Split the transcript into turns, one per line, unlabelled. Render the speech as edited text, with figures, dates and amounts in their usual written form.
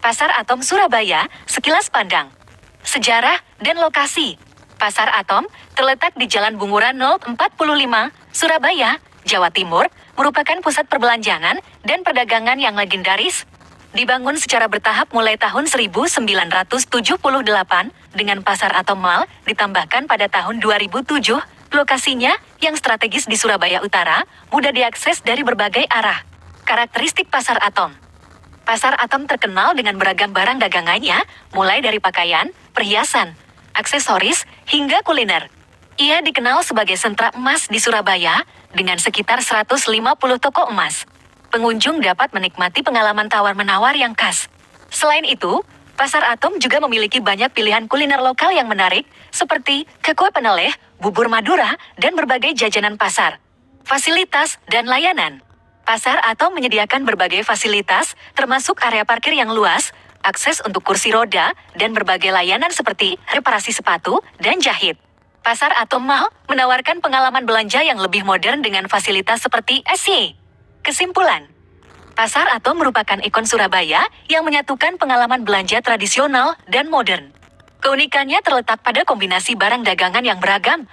Pasar Atom Surabaya, sekilas pandang. Sejarah dan lokasi. Pasar Atom terletak di Jalan Bunguran 045, Surabaya, Jawa Timur, merupakan pusat perbelanjaan dan perdagangan yang legendaris. Dibangun secara bertahap mulai tahun 1978 dengan Pasar Atom Mall ditambahkan pada tahun 2007. Lokasinya yang strategis di Surabaya Utara, mudah diakses dari berbagai arah. Karakteristik Pasar Atom. Pasar Atom terkenal dengan beragam barang dagangannya, mulai dari pakaian, perhiasan, aksesoris, hingga kuliner. Ia dikenal sebagai sentra emas di Surabaya, dengan sekitar 150 toko emas. Pengunjung dapat menikmati pengalaman tawar-menawar yang khas. Selain itu, Pasar Atom juga memiliki banyak pilihan kuliner lokal yang menarik, seperti kue peneleh, bubur Madura, dan berbagai jajanan pasar. Fasilitas dan layanan. Pasar Atom menyediakan berbagai fasilitas, termasuk area parkir yang luas, akses untuk kursi roda, dan berbagai layanan seperti reparasi sepatu dan jahit. Pasar Atom Mall menawarkan pengalaman belanja yang lebih modern dengan fasilitas seperti SC. Kesimpulan, Pasar Atom merupakan ikon Surabaya yang menyatukan pengalaman belanja tradisional dan modern. Keunikannya terletak pada kombinasi barang dagangan yang beragam,